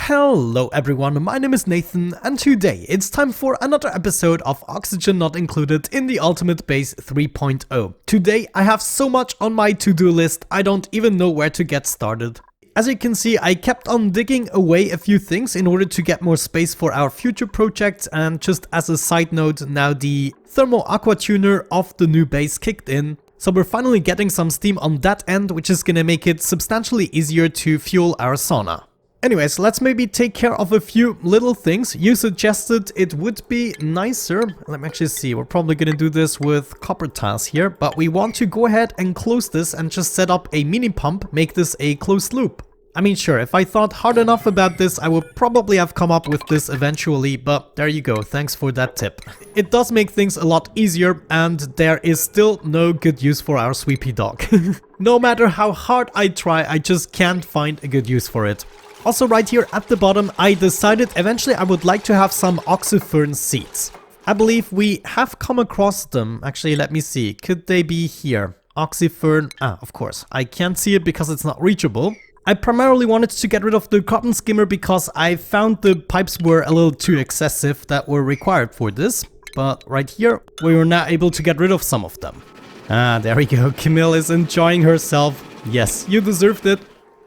Hello everyone, my name is Nathan, and today it's time for another episode of Oxygen Not Included in the Ultimate Base 3.0. Today I have so much on my to-do list, I don't even know where to get started. As you can see, I kept on digging away a few things in order to get more space for our future projects, and just as a side note, now the thermal aqua tuner of the new base kicked in. So we're finally getting some steam on that end, which is gonna make it substantially easier to fuel our sauna. Anyways, let's maybe take care of a few little things. You suggested it would be nicer. Let me actually see. We're probably going to do this with copper tiles here, but we want to go ahead and close this and just set up a mini pump, make this a closed loop. I mean, sure, if I thought hard enough about this, I would probably have come up with this eventually, but there you go. Thanks for that tip. It does make things a lot easier, and there is still no good use for our sweepy dog. No matter how hard I try, I just can't find a good use for it. Also right here at the bottom, I decided eventually I would like to have some oxyfern seeds. I believe we have come across them. Actually, let me see. Could they be here? Oxyfern. Of course. I can't see it because it's not reachable. I primarily wanted to get rid of the cotton skimmer because I found the pipes were a little too excessive that were required for this. But right here, we were now able to get rid of some of them. There we go. Camille is enjoying herself. Yes, you deserved it.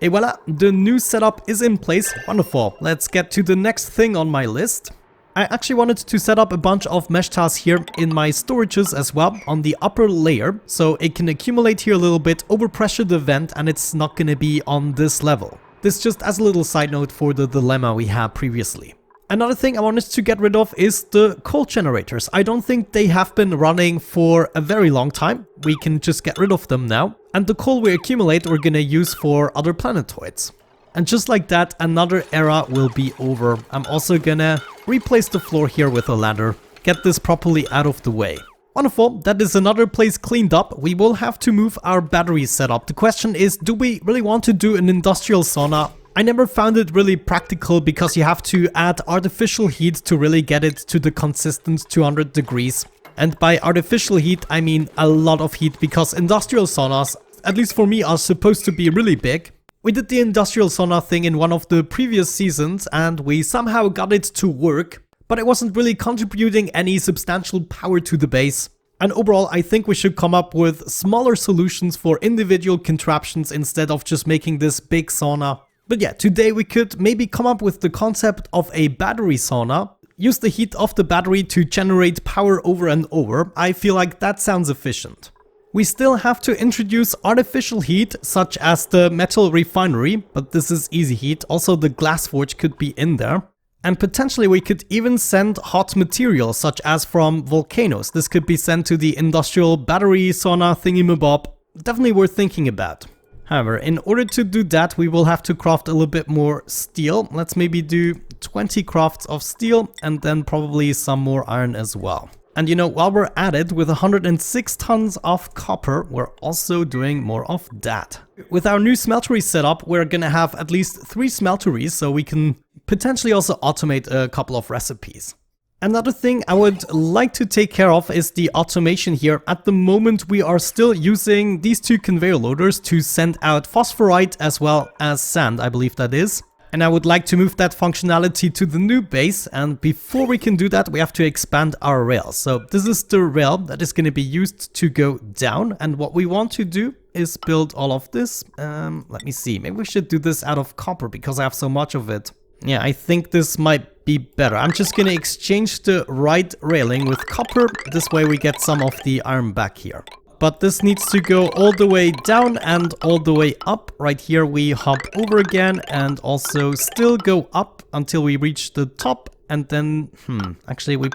Et voila, the new setup is in place. Wonderful. Let's get to the next thing on my list. I actually wanted to set up a bunch of mesh tiles here in my storages as well on the upper layer, so it can accumulate here a little bit, overpressure the vent, and it's not going to be on this level. This just as a little side note for the dilemma we had previously. Another thing I wanted to get rid of is the coal generators. I don't think they have been running for a very long time. We can just get rid of them now. And the coal we accumulate we're gonna use for other planetoids. And just like that, another era will be over. I'm also gonna replace the floor here with a ladder. Get this properly out of the way. Wonderful, that is another place cleaned up. We will have to move our battery setup. The question is, do we really want to do an industrial sauna? I never found it really practical because you have to add artificial heat to really get it to the consistent 200 degrees. And by artificial heat, I mean a lot of heat, because industrial saunas, at least for me, are supposed to be really big. We did the industrial sauna thing in one of the previous seasons and we somehow got it to work, but it wasn't really contributing any substantial power to the base. And overall, I think we should come up with smaller solutions for individual contraptions instead of just making this big sauna. But yeah, today we could maybe come up with the concept of a battery sauna. Use the heat of the battery to generate power over and over. I feel like that sounds efficient. We still have to introduce artificial heat, such as the metal refinery, but this is easy heat. Also the glass forge could be in there. And potentially we could even send hot material, such as from volcanoes. This could be sent to the industrial battery sauna thingamabob. Definitely worth thinking about. However, in order to do that, we will have to craft a little bit more steel. Let's maybe do 20 crafts of steel and then probably some more iron as well. And you know, while we're at it, with 106 tons of copper, we're also doing more of that. With our new smeltery setup, we're gonna have at least 3 smelteries, so we can potentially also automate a couple of recipes. Another thing I would like to take care of is the automation here. At the moment, we are still using these 2 conveyor loaders to send out phosphorite as well as sand, I believe that is. And I would like to move that functionality to the new base. And before we can do that, we have to expand our rail. So this is the rail that is going to be used to go down. And what we want to do is build all of this. Let me see. Maybe we should do this out of copper because I have so much of it. Yeah, I think this might be better. I'm just gonna exchange the right railing with copper. This way we get some of the iron back here. But this needs to go all the way down and all the way up. Right here we hop over again and also still go up until we reach the top. And then, actually we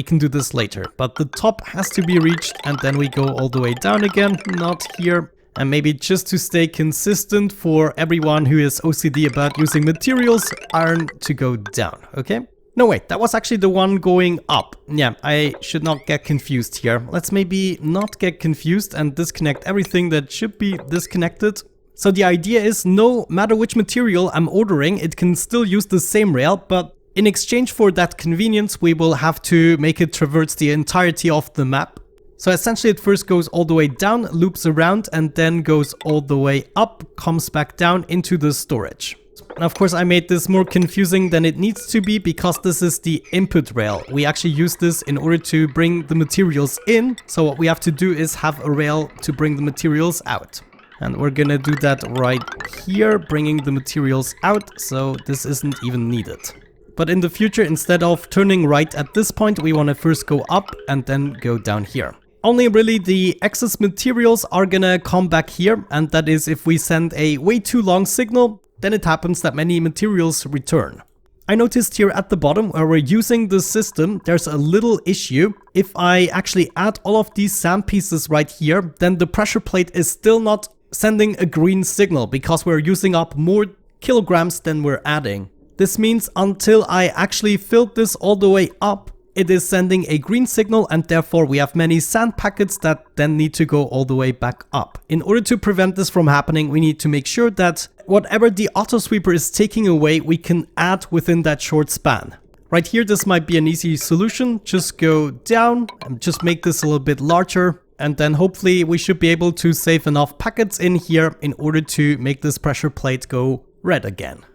can do this later. But the top has to be reached and then we go all the way down again. Not here. And maybe just to stay consistent for everyone who is OCD about using materials, iron to go down, okay? No, wait, that was actually the one going up. Yeah, I should not get confused here. Let's maybe not get confused and disconnect everything that should be disconnected. So the idea is no matter which material I'm ordering, it can still use the same rail, but in exchange for that convenience, we will have to make it traverse the entirety of the map. So essentially it first goes all the way down, loops around, and then goes all the way up, comes back down into the storage. And of course I made this more confusing than it needs to be because this is the input rail. We actually use this in order to bring the materials in. So what we have to do is have a rail to bring the materials out. And we're gonna do that right here, bringing the materials out. So this isn't even needed. But in the future, instead of turning right at this point, we want to first go up and then go down here. Only really the excess materials are gonna come back here, and that is if we send a way too long signal, then it happens that many materials return. I noticed here at the bottom where we're using the system, there's a little issue. If I actually add all of these sand pieces right here, then the pressure plate is still not sending a green signal because we're using up more kilograms than we're adding. This means until I actually filled this all the way up, it is sending a green signal, and therefore we have many sand packets that then need to go all the way back up. In order to prevent this from happening, we need to make sure that whatever the auto sweeper is taking away, we can add within that short span. Right here, this might be an easy solution. Just go down and just make this a little bit larger. And then hopefully we should be able to save enough packets in here in order to make this pressure plate go red again.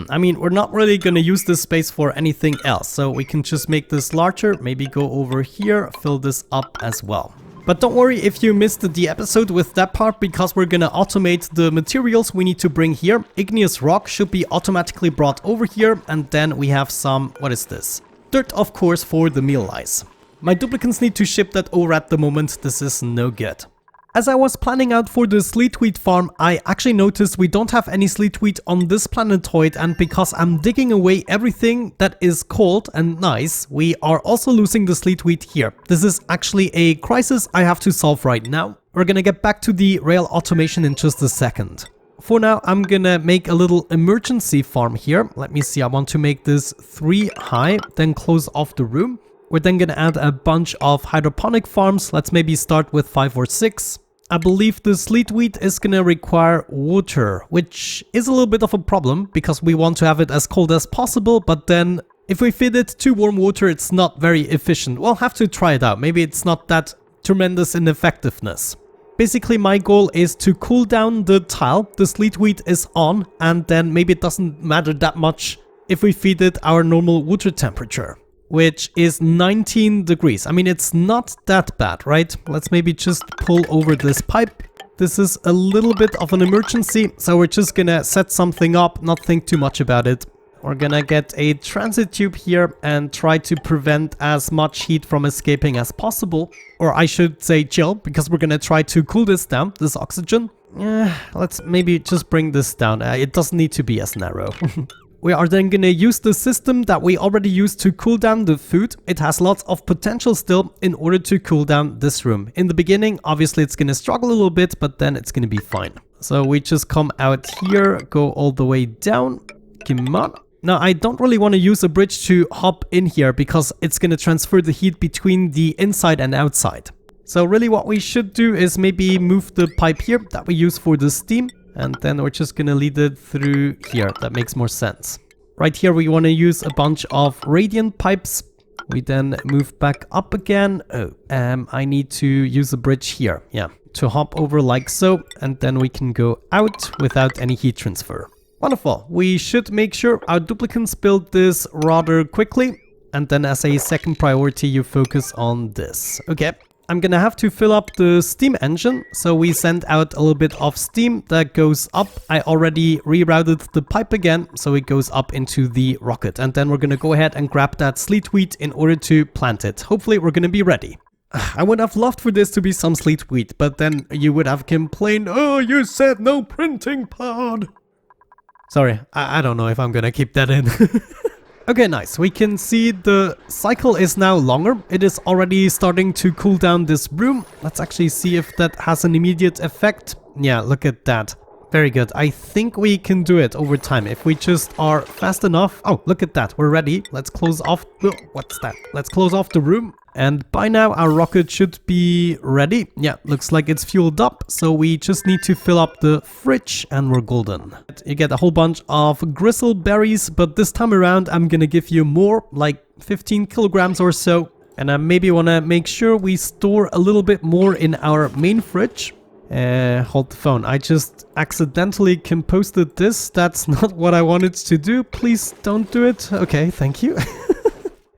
I mean, we're not really going to use this space for anything else, so we can just make this larger, maybe go over here, fill this up as well. But don't worry if you missed the episode with that part, because we're going to automate the materials we need to bring here. Igneous rock should be automatically brought over here, and then we have some, what is this? Dirt, of course, for the meal lice. My duplicants need to ship that over at the moment. This is no good. As I was planning out for the sleet wheat farm, I actually noticed we don't have any sleet wheat on this planetoid, and because I'm digging away everything that is cold and nice, we are also losing the sleet wheat here. This is actually a crisis I have to solve right now. We're gonna get back to the rail automation in just a second. For now, I'm gonna make a little emergency farm here. Let me see, I want to make this 3 high, then close off the room. We're then gonna add a bunch of hydroponic farms. Let's maybe start with 5 or 6. I believe the sleet wheat is gonna require water, which is a little bit of a problem because we want to have it as cold as possible, but then if we feed it to warm water, it's not very efficient. We'll have to try it out. Maybe it's not that tremendous in effectiveness. Basically, my goal is to cool down the tile the sleet wheat is on, and then maybe it doesn't matter that much if we feed it our normal water temperature, which is 19 degrees. I mean, it's not that bad, right? Let's maybe just pull over this pipe. This is a little bit of an emergency, so we're just gonna set something up, not think too much about it. We're gonna get a transit tube here and try to prevent as much heat from escaping as possible. Or I should say chill, because we're gonna try to cool this down, this oxygen. Let's maybe just bring this down. It doesn't need to be as narrow. We are then gonna use the system that we already used to cool down the food. It has lots of potential still in order to cool down this room. In the beginning, obviously it's gonna struggle a little bit, but then it's gonna be fine. So we just come out here, go all the way down. Come on. Now, I don't really want to use a bridge to hop in here because it's gonna transfer the heat between the inside and outside. So really what we should do is maybe move the pipe here that we use for the steam. And then we're just gonna lead it through here. That makes more sense. Right here, we want to use a bunch of radiant pipes. We then move back up again. I need to use a bridge here. Yeah, to hop over like so. And then we can go out without any heat transfer. Wonderful. We should make sure our duplicants build this rather quickly. And then as a second priority, you focus on this. Okay. I'm gonna have to fill up the steam engine, so we send out a little bit of steam that goes up. I already rerouted the pipe again, so it goes up into the rocket. And then we're gonna go ahead and grab that sleet wheat in order to plant it. Hopefully we're gonna be ready. I would have loved for this to be some sleet wheat, but then you would have complained, oh, you said no printing pod. Sorry, I don't know if I'm gonna keep that in. Okay, nice. We can see the cycle is now longer. It is already starting to cool down this room. Let's actually see if that has an immediate effect. Yeah, look at that. Very good. I think we can do it over time if we just are fast enough. Oh, look at that. We're ready. Let's close off. Oh, what's that? Let's close off the room. And by now our rocket should be ready. Yeah, looks like it's fueled up. So we just need to fill up the fridge and we're golden. You get a whole bunch of gristle berries, but this time around I'm gonna give you more, like 15 kilograms or so. And I maybe want to make sure we store a little bit more in our main fridge. Hold the phone. I just accidentally composted this. That's not what I wanted to do. Please don't do it. Okay, thank you.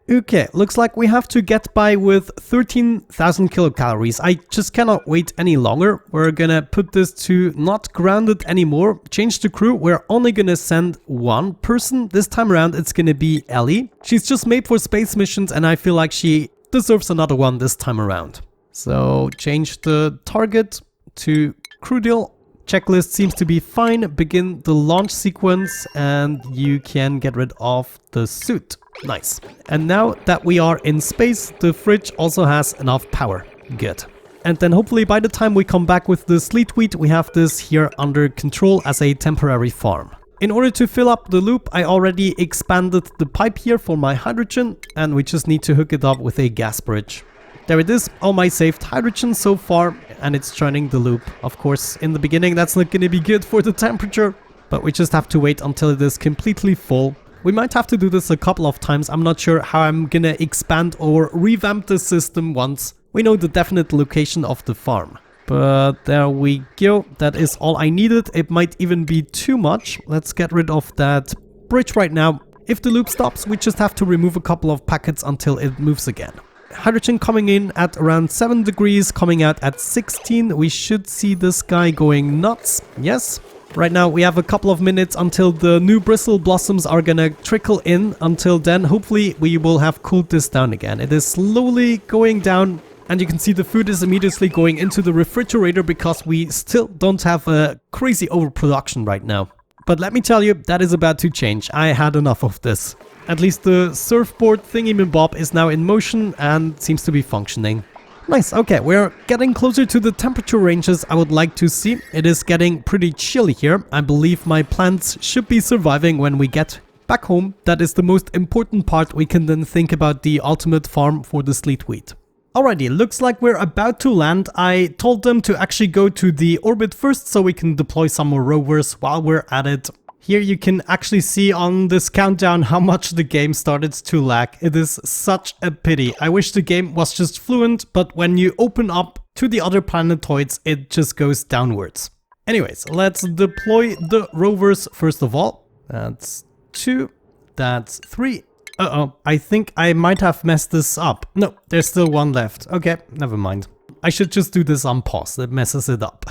Okay, looks like we have to get by with 13,000 kilocalories. I just cannot wait any longer. We're gonna put this to not grounded anymore. Change the crew. We're only gonna send one person. This time around, it's gonna be Ellie. She's just made for space missions and I feel like she deserves another one this time around. So change the target to crew deal. Checklist seems to be fine. Begin the launch sequence and you can get rid of the suit. Nice. And now that we are in space, the fridge also has enough power. Good. And then hopefully by the time we come back with the SLEET wheat, we have this here under control as a temporary farm. In order to fill up the loop, I already expanded the pipe here for my hydrogen, and we just need to hook it up with a gas bridge. There it is, all my saved hydrogen so far, and it's turning the loop. Of course, in the beginning that's not gonna be good for the temperature, but we just have to wait until it is completely full. We might have to do this a couple of times. I'm not sure how I'm gonna expand or revamp the system once we know the definite location of the farm. But there we go. That is all I needed. It might even be too much. Let's get rid of that bridge right now. If the loop stops, we just have to remove a couple of packets until it moves again. Hydrogen coming in at around 7 degrees, coming out at 16. We should see this guy going nuts. Yes. Right now we have a couple of minutes until the new bristle blossoms are gonna trickle in. Until then, hopefully we will have cooled this down again. It is slowly going down and you can see the food is immediately going into the refrigerator because we still don't have a crazy overproduction right now. But let me tell you, that is about to change. I had enough of this. At least the surfboard thingy-mabob is now in motion and seems to be functioning. Nice, okay, we're getting closer to the temperature ranges I would like to see. It is getting pretty chilly here. I believe my plants should be surviving when we get back home. That is the most important part. We can then think about the ultimate farm for the SLEET wheat. Alrighty, looks like we're about to land. I told them to actually go to the orbit first so we can deploy some more rovers while we're at it. Here you can actually see on this countdown how much the game started to lag. It is such a pity. I wish the game was just fluent, but when you open up to the other planetoids, it just goes downwards. Anyways, let's deploy the rovers first of all. That's 2, that's 3. Uh-oh, I think I might have messed this up. No, there's still one left. Okay, never mind. I should just do this on pause, it messes it up.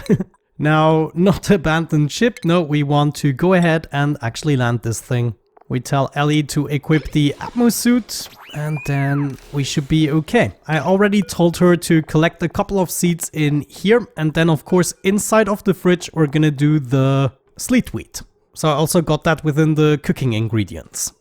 Now, not abandon ship, no, we want to go ahead and actually land this thing. We tell Ellie to equip the Atmo suit and then we should be okay. I already told her to collect a couple of seeds in here and then of course inside of the fridge we're gonna do the SLEET wheat. So I also got that within the cooking ingredients.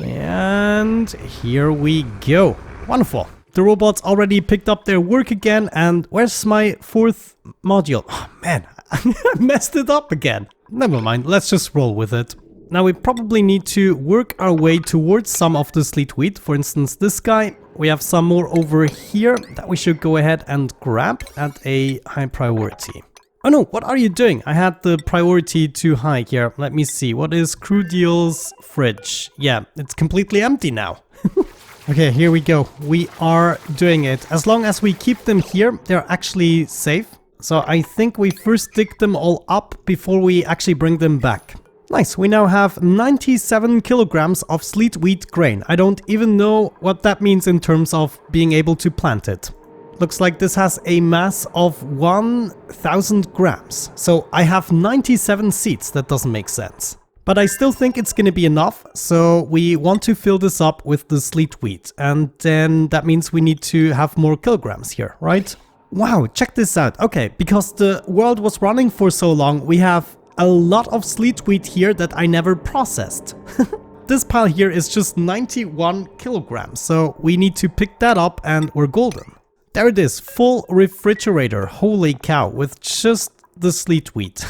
And here we go. Wonderful. The robots already picked up their work again and where's my 4th module? Oh man, I messed it up again. Never mind, let's just roll with it. Now we probably need to work our way towards some of the SLEET wheat. For instance, this guy. We have some more over here that we should go ahead and grab at a high priority. Oh no, what are you doing? I had the priority too high here. Let me see, what is crew deal's fridge? Yeah, it's completely empty now. Okay, here we go. We are doing it. As long as we keep them here, they're actually safe. So I think we first dig them all up before we actually bring them back. Nice, we now have 97 kilograms of SLEET wheat grain. I don't even know what that means in terms of being able to plant it. Looks like this has a mass of 1000 grams. So I have 97 seeds, that doesn't make sense. But I still think it's gonna be enough, so we want to fill this up with the SLEET wheat. And then that means we need to have more kilograms here, right? Wow, check this out. Okay, because the world was running for so long, we have a lot of SLEET wheat here that I never processed. This pile here is just 91 kilograms, so we need to pick that up and we're golden. There it is, full refrigerator, holy cow, with just the SLEET wheat.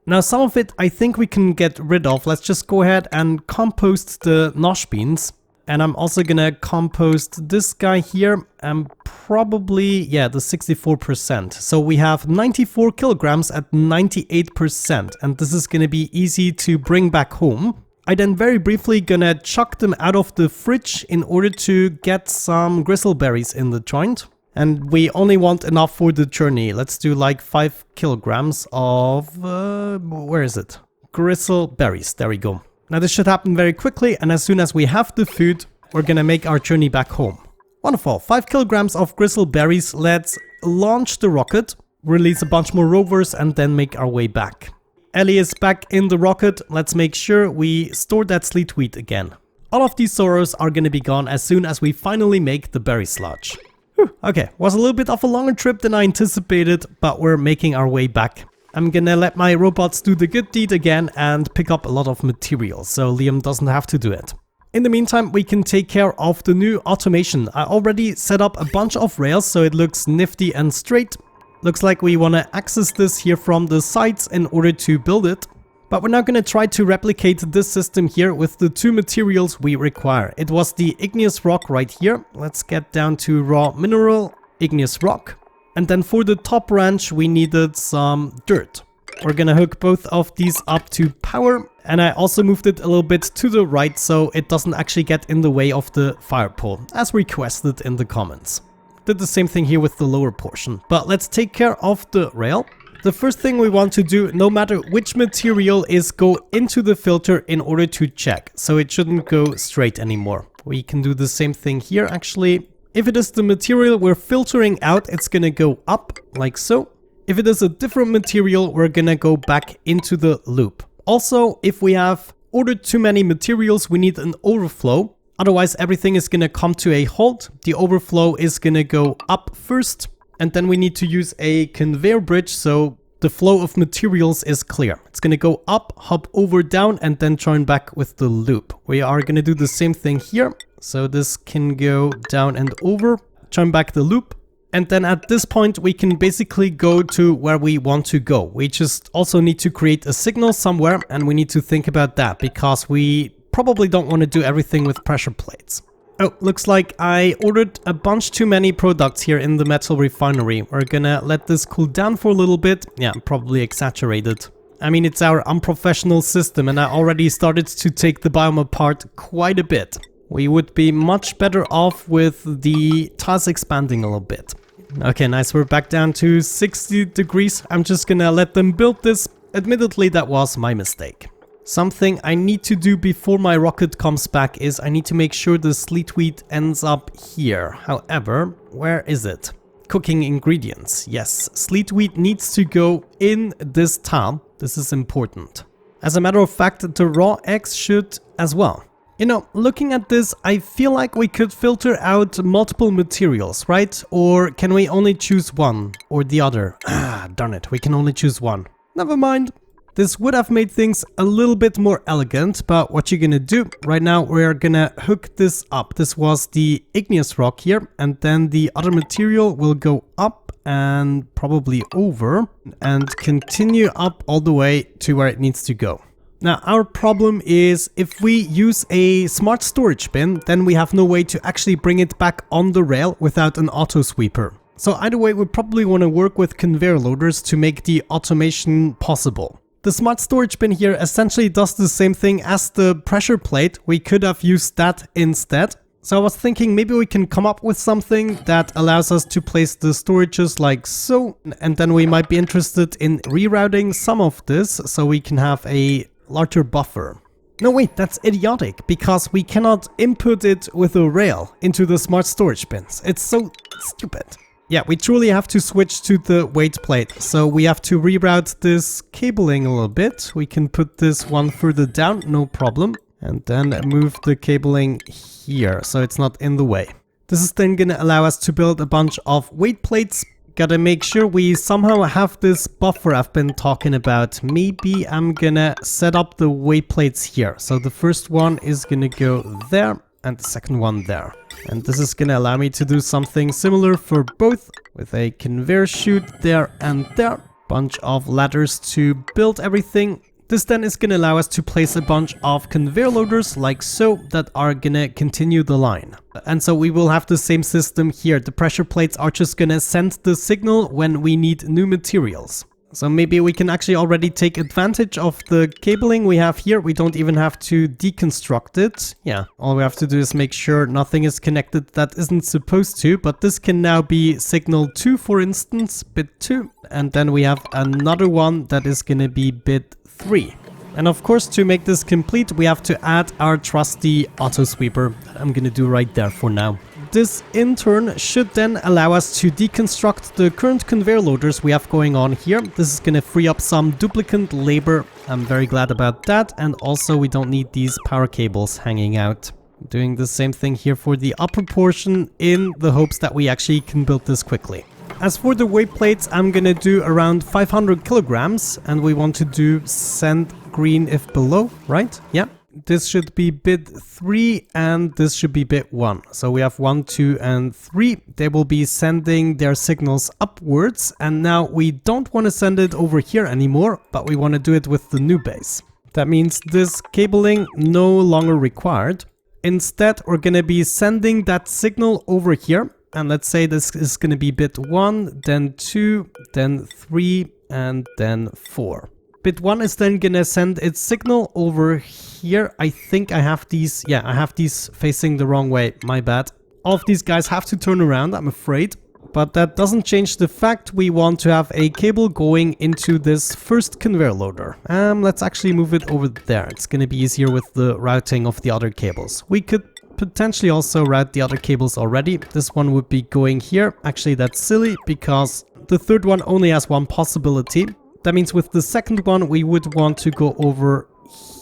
Now some of it I think we can get rid of. Let's just go ahead and compost the nosh beans. And I'm also gonna compost this guy here and probably, yeah, the 64%. So we have 94 kilograms at 98%. And this is gonna be easy to bring back home. I then very briefly gonna chuck them out of the fridge in order to get some gristleberries in the joint. And we only want enough for the journey. Let's do like 5 kilograms of, where is it? Gristle berries, there we go. Now this should happen very quickly, and as soon as we have the food, we're gonna make our journey back home. Wonderful, 5 kilograms of gristle berries. Let's launch the rocket, release a bunch more rovers, and then make our way back. Ellie is back in the rocket. Let's make sure we store that sleet wheat again. All of these sorrows are gonna be gone as soon as we finally make the berry sludge. Whew, okay, was a little bit of a longer trip than I anticipated, but we're making our way back. I'm gonna let my robots do the good deed again and pick up a lot of materials, so Liam doesn't have to do it. In the meantime, we can take care of the new automation. I already set up a bunch of rails so it looks nifty and straight. Looks like we want to access this here from the sides in order to build it. But we're now going to try to replicate this system here with the 2 materials we require. It was the igneous rock right here. Let's get down to raw mineral, igneous rock. And then for the top branch, we needed some dirt. We're gonna hook both of these up to power, and I also moved it a little bit to the right so it doesn't actually get in the way of the fire pole, as requested in the comments. Did the same thing here with the lower portion, but let's take care of the rail. The first thing we want to do, no matter which material, is go into the filter in order to check, so it shouldn't go straight anymore. We can do the same thing here actually. If it is the material we're filtering out, it's gonna go up, like so. If it is a different material, we're gonna go back into the loop. Also, if we have ordered too many materials, we need an overflow. Otherwise, everything is gonna come to a halt. The overflow is gonna go up first, and then we need to use a conveyor bridge so the flow of materials is clear. It's gonna go up, hop over, down, and then join back with the loop. We are gonna do the same thing here. So this can go down and over, join back the loop. And then at this point, we can basically go to where we want to go. We just also need to create a signal somewhere, and we need to think about that because we probably don't want to do everything with pressure plates. Oh, looks like I ordered a bunch too many products here in the metal refinery. We're gonna let this cool down for a little bit. Yeah, probably exaggerated. I mean, it's our unprofessional system, and I already started to take the biome apart quite a bit. We would be much better off with the tiles expanding a little bit. Okay, nice. We're back down to 60 degrees. I'm just gonna let them build this. Admittedly, that was my mistake. Something I need to do before my rocket comes back is I need to make sure the sleet wheat ends up here. However, where is it? Cooking ingredients. Yes, sleet wheat needs to go in this tile. This is important. As a matter of fact, the raw eggs should as well. You know, looking at this, I feel like we could filter out multiple materials, right? Or can we only choose one or the other? Ah, darn it, we can only choose one. Never mind. This would have made things a little bit more elegant, but what you're gonna do right now, we're gonna hook this up. This was the igneous rock here, and then the other material will go up and probably over and continue up all the way to where it needs to go. Now, our problem is if we use a smart storage bin, then we have no way to actually bring it back on the rail without an auto sweeper. So either way, we probably want to work with conveyor loaders to make the automation possible. The smart storage bin here essentially does the same thing as the pressure plate. We could have used that instead. So I was thinking maybe we can come up with something that allows us to place the storages like so. And then we might be interested in rerouting some of this so we can have a larger buffer. No, wait, that's idiotic because we cannot input it with a rail into the smart storage bins. It's so stupid. Yeah, we truly have to switch to the weight plate. So we have to reroute this cabling a little bit. We can put this one further down, no problem. And then move the cabling here so it's not in the way. This is then gonna allow us to build a bunch of weight plates. Gotta make sure we somehow have this buffer I've been talking about. Maybe I'm gonna set up the weight plates here. So the first one is gonna go there and the second one there. And this is gonna allow me to do something similar for both with a conveyor chute there and there. Bunch of ladders to build everything. This then is gonna allow us to place a bunch of conveyor loaders like so that are gonna continue the line. And so we will have the same system here. The pressure plates are just gonna send the signal when we need new materials. So maybe we can actually already take advantage of the cabling we have here. We don't even have to deconstruct it. Yeah, all we have to do is make sure nothing is connected that isn't supposed to. But this can now be signal 2, for instance, bit 2. And then we have another one that is going to be bit 3. And of course, to make this complete, we have to add our trusty auto sweeper. I'm going to do right there for now. This in turn should then allow us to deconstruct the current conveyor loaders we have going on here. This is going to free up some duplicant labor. I'm very glad about that. And also we don't need these power cables hanging out. Doing the same thing here for the upper portion in the hopes that we actually can build this quickly. As for the weight plates, I'm going to do around 500 kilograms. And we want to do sand green if below, right? Yeah. This should be bit 3 and this should be bit 1. So we have 1, 2 and 3. They will be sending their signals upwards. And now we don't want to send it over here anymore, but we want to do it with the new base. That means this cabling no longer required. Instead, we're going to be sending that signal over here. And let's say this is going to be bit 1, then 2, then 3, and then 4. Bit 1 is then gonna send its signal over here. I think I have these, yeah, I have these facing the wrong way, my bad. All of these guys have to turn around, I'm afraid. But that doesn't change the fact we want to have a cable going into this first conveyor loader. Let's actually move it over there. It's gonna be easier with the routing of the other cables. We could potentially also route the other cables already. This one would be going here. Actually, that's silly because the third one only has one possibility. That means with the second one, we would want to go over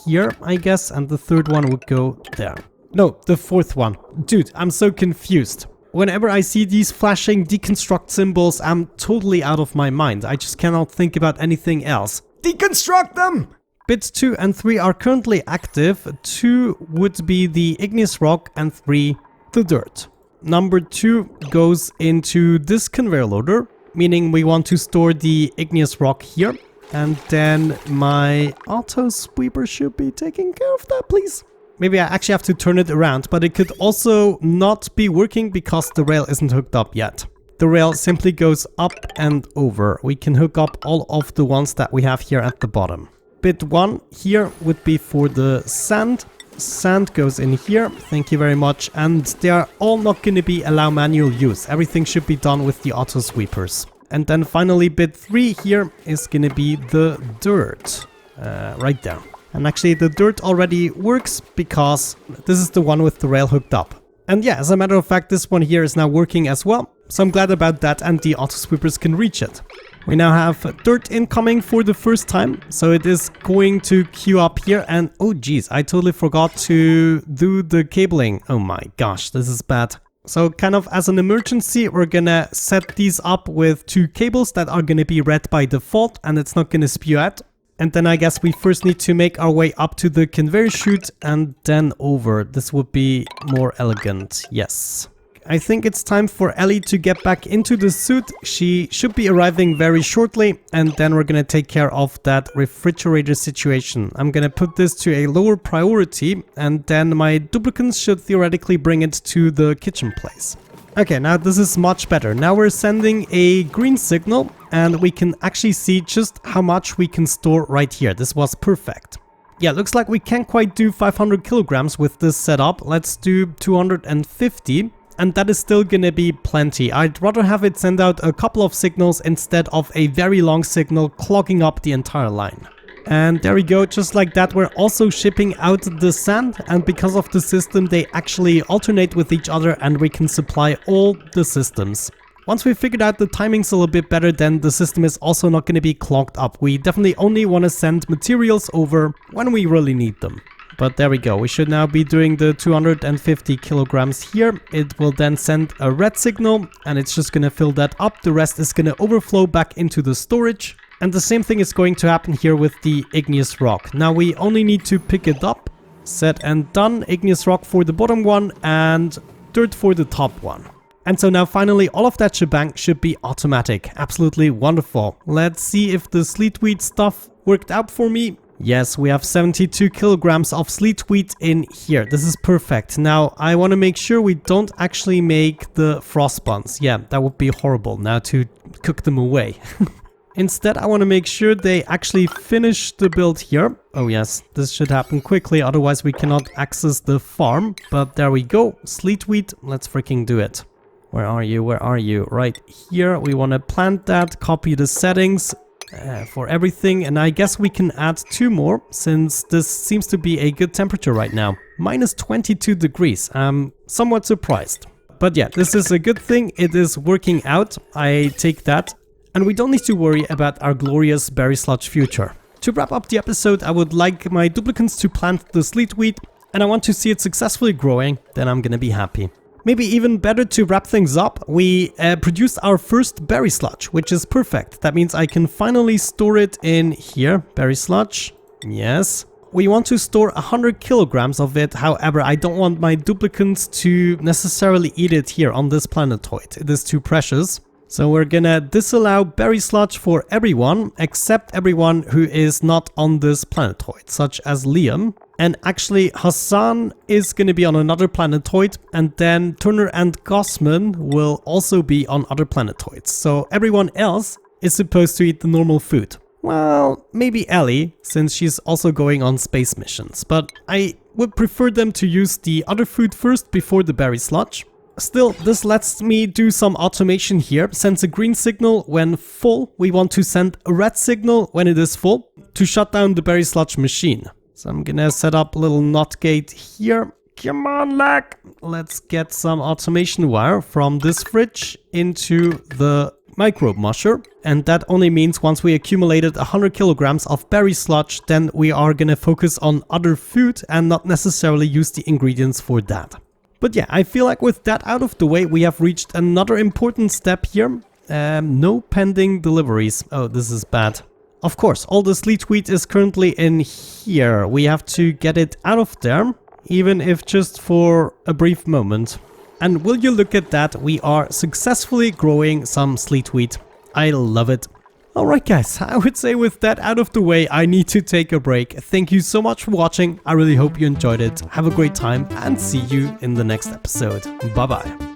here, I guess, and the third one would go there. No, the fourth one. Dude, I'm so confused. Whenever I see these flashing deconstruct symbols, I'm totally out of my mind. I just cannot think about anything else. Deconstruct them! Bits 2 and 3 are currently active. 2 would be the igneous rock and 3 the dirt. Number 2 goes into this conveyor loader, meaning we want to store the igneous rock here. And then my auto sweeper should be taking care of that, please. Maybe I actually have to turn it around, but it could also not be working because the rail isn't hooked up yet. The rail simply goes up and over. We can hook up all of the ones that we have here at the bottom. Bit 1 here would be for the sand. Sand goes in here, thank you very much, and they are all not going to be allow manual use. Everything should be done with the auto sweepers. And then finally bit 3 here is going to be the dirt, right there. And actually the dirt already works because this is the one with the rail hooked up. And yeah, as a matter of fact, this one here is now working as well. So I'm glad about that, and the auto sweepers can reach it. We now have dirt incoming for the first time, so it is going to queue up here. And oh geez, I totally forgot to do the cabling. Oh my gosh, this is bad. So kind of as an emergency, we're gonna set these up with 2 cables that are gonna be red by default, and it's not gonna spew out. And then I guess we first need to make our way up to the conveyor chute and then over. This would be more elegant, yes. I think it's time for Ellie to get back into the suit. She should be arriving very shortly, and then we're gonna take care of that refrigerator situation. I'm gonna put this to a lower priority, and then my duplicants should theoretically bring it to the kitchen place. Okay, now this is much better. Now we're sending a green signal, and we can actually see just how much we can store right here. This was perfect. Yeah, looks like we can't quite do 500 kilograms with this setup. Let's do 250. And that is still gonna be plenty. I'd rather have it send out a couple of signals instead of a very long signal clogging up the entire line. And there we go, just like that, we're also shipping out the sand, and because of the system they actually alternate with each other and we can supply all the systems. Once we figured out the timings a little bit better, then the system is also not going to be clogged up. We definitely only want to send materials over when we really need them. But there we go, we should now be doing the 250 kilograms here. It will then send a red signal and it's just going to fill that up. The rest is going to overflow back into the storage. And the same thing is going to happen here with the igneous rock. Now we only need to pick it up, set and done. Igneous rock for the bottom one and dirt for the top one. And so now finally all of that shebang should be automatic. Absolutely wonderful. Let's see if the sleet wheat stuff worked out for me. Yes, we have 72 kilograms of sleet wheat in here. This is perfect. Now, I want to make sure we don't actually make the frost buns. Yeah, that would be horrible now to cook them away. Instead, I want to make sure they actually finish the build here. Oh yes, this should happen quickly, otherwise we cannot access the farm. But there we go, sleet wheat, let's freaking do it. Where are you? Where are you? Right here, we want to plant that, copy the settings for everything. And I guess we can add 2 more, since this seems to be a good temperature right now. Minus 22 degrees, I'm somewhat surprised. But yeah, this is a good thing, it is working out, I take that. And we don't need to worry about our glorious berry sludge future. To wrap up the episode, I would like my duplicants to plant the sleet wheat, and I want to see it successfully growing, then I'm gonna be happy. Maybe even better to wrap things up, we produced our first berry sludge, which is perfect. That means I can finally store it in here, berry sludge, yes. We want to store 100 kilograms of it, however I don't want my duplicants to necessarily eat it here on this planetoid, it is too precious. So we're gonna disallow berry sludge for everyone, except everyone who is not on this planetoid, such as Liam. And actually Hassan is gonna be on another planetoid, and then Turner and Gossman will also be on other planetoids. So everyone else is supposed to eat the normal food. Well, maybe Ellie, since she's also going on space missions, but I would prefer them to use the other food first before the berry sludge. Still, this lets me do some automation here. Sends a green signal when full. We want to send a red signal when it is full to shut down the berry sludge machine. So I'm gonna set up a little NOT gate here. Come on, lag! Let's get some automation wire from this fridge into the microbe musher. And that only means once we accumulated 100 kilograms of berry sludge, then we are gonna focus on other food and not necessarily use the ingredients for that. But yeah, I feel like with that out of the way, we have reached another important step here. No pending deliveries. Oh, this is bad. Of course, all the sleet wheat is currently in here. We have to get it out of there, even if just for a brief moment. And will you look at that, we are successfully growing some sleet wheat. I love it. Alright guys, I would say with that out of the way, I need to take a break. Thank you so much for watching. I really hope you enjoyed it. Have a great time and see you in the next episode. Bye bye.